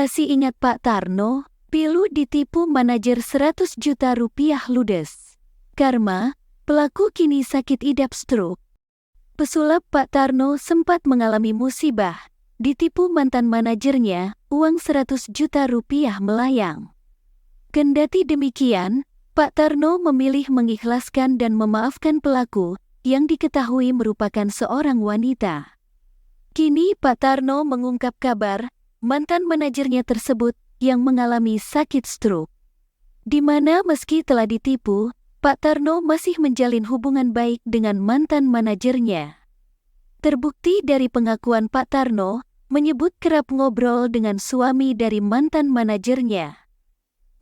Masih ingat Pak Tarno? Pilu ditipu manajer 100 juta rupiah ludes. Karma, pelaku kini sakit idap stroke. Pesulap Pak Tarno sempat mengalami musibah. Ditipu mantan manajernya, uang 100 juta rupiah melayang. Kendati demikian, Pak Tarno memilih mengikhlaskan dan memaafkan pelaku, yang diketahui merupakan seorang wanita. Kini Pak Tarno mengungkap kabar, mantan manajernya tersebut yang mengalami sakit stroke. Di mana meski telah ditipu, Pak Tarno masih menjalin hubungan baik dengan mantan manajernya. Terbukti dari pengakuan Pak Tarno, menyebut kerap ngobrol dengan suami dari mantan manajernya.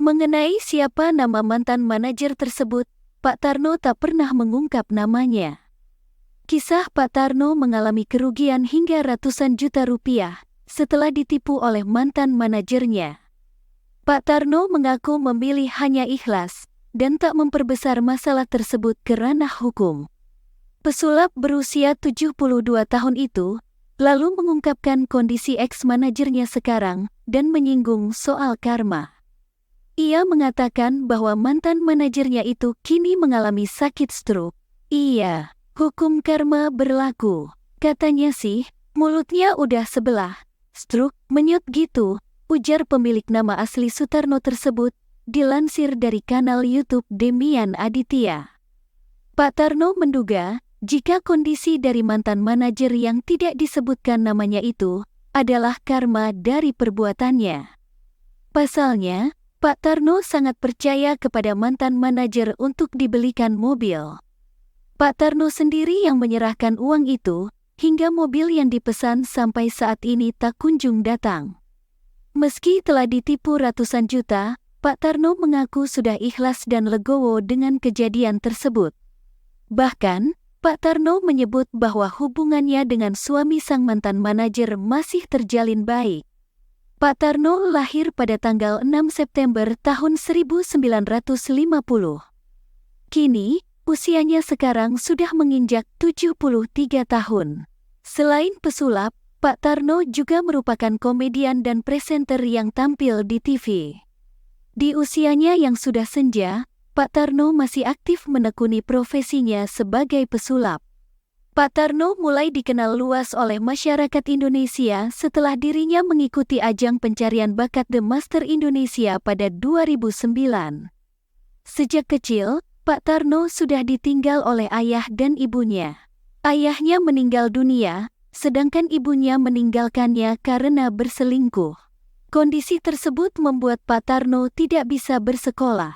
Mengenai siapa nama mantan manajer tersebut, Pak Tarno tak pernah mengungkap namanya. Kisah Pak Tarno mengalami kerugian hingga ratusan juta rupiah setelah ditipu oleh mantan manajernya. Pak Tarno mengaku memilih hanya ikhlas dan tak memperbesar masalah tersebut ke ranah hukum. Pesulap berusia 72 tahun itu lalu mengungkapkan kondisi ex-manajernya sekarang dan menyinggung soal karma. Ia mengatakan bahwa mantan manajernya itu kini mengalami sakit stroke. Iya, hukum karma berlaku. Katanya sih, mulutnya udah sebelah. Stroke, menyut gitu, ujar pemilik nama asli Sutarno tersebut, dilansir dari kanal YouTube Demian Aditya. Pak Tarno menduga, jika kondisi dari mantan manajer yang tidak disebutkan namanya itu, adalah karma dari perbuatannya. Pasalnya, Pak Tarno sangat percaya kepada mantan manajer untuk dibelikan mobil. Pak Tarno sendiri yang menyerahkan uang itu, hingga mobil yang dipesan sampai saat ini tak kunjung datang. Meski telah ditipu ratusan juta, Pak Tarno mengaku sudah ikhlas dan legowo dengan kejadian tersebut. Bahkan, Pak Tarno menyebut bahwa hubungannya dengan suami sang mantan manajer masih terjalin baik. Pak Tarno lahir pada tanggal 6 September tahun 1950. Kini, usianya sekarang sudah menginjak 73 tahun. Selain pesulap, Pak Tarno juga merupakan komedian dan presenter yang tampil di TV. Di usianya yang sudah senja, Pak Tarno masih aktif menekuni profesinya sebagai pesulap. Pak Tarno mulai dikenal luas oleh masyarakat Indonesia setelah dirinya mengikuti ajang pencarian bakat The Master Indonesia pada 2009. Sejak kecil, Pak Tarno sudah ditinggal oleh ayah dan ibunya. Ayahnya meninggal dunia, sedangkan ibunya meninggalkannya karena berselingkuh. Kondisi tersebut membuat Pak Tarno tidak bisa bersekolah.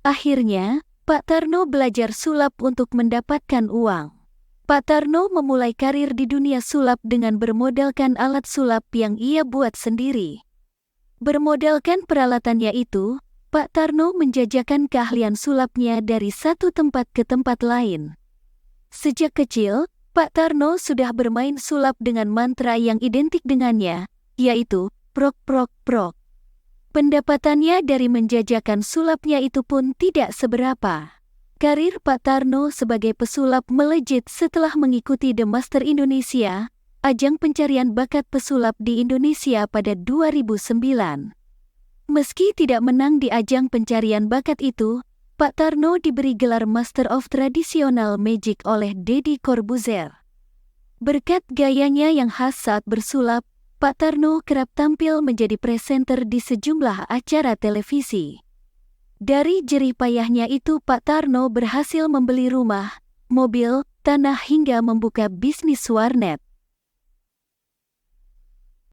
Akhirnya, Pak Tarno belajar sulap untuk mendapatkan uang. Pak Tarno memulai karir di dunia sulap dengan bermodalkan alat sulap yang ia buat sendiri. Bermodalkan peralatannya itu, Pak Tarno menjajakan keahlian sulapnya dari satu tempat ke tempat lain. Sejak kecil, Pak Tarno sudah bermain sulap dengan mantra yang identik dengannya, yaitu prok prok prok. Pendapatannya dari menjajakan sulapnya itu pun tidak seberapa. Karir Pak Tarno sebagai pesulap melejit setelah mengikuti The Master Indonesia, ajang pencarian bakat pesulap di Indonesia pada 2009. Meski tidak menang di ajang pencarian bakat itu, Pak Tarno diberi gelar Master of Traditional Magic oleh Deddy Corbuzier. Berkat gayanya yang khas saat bersulap, Pak Tarno kerap tampil menjadi presenter di sejumlah acara televisi. Dari jerih payahnya itu Pak Tarno berhasil membeli rumah, mobil, tanah hingga membuka bisnis warnet.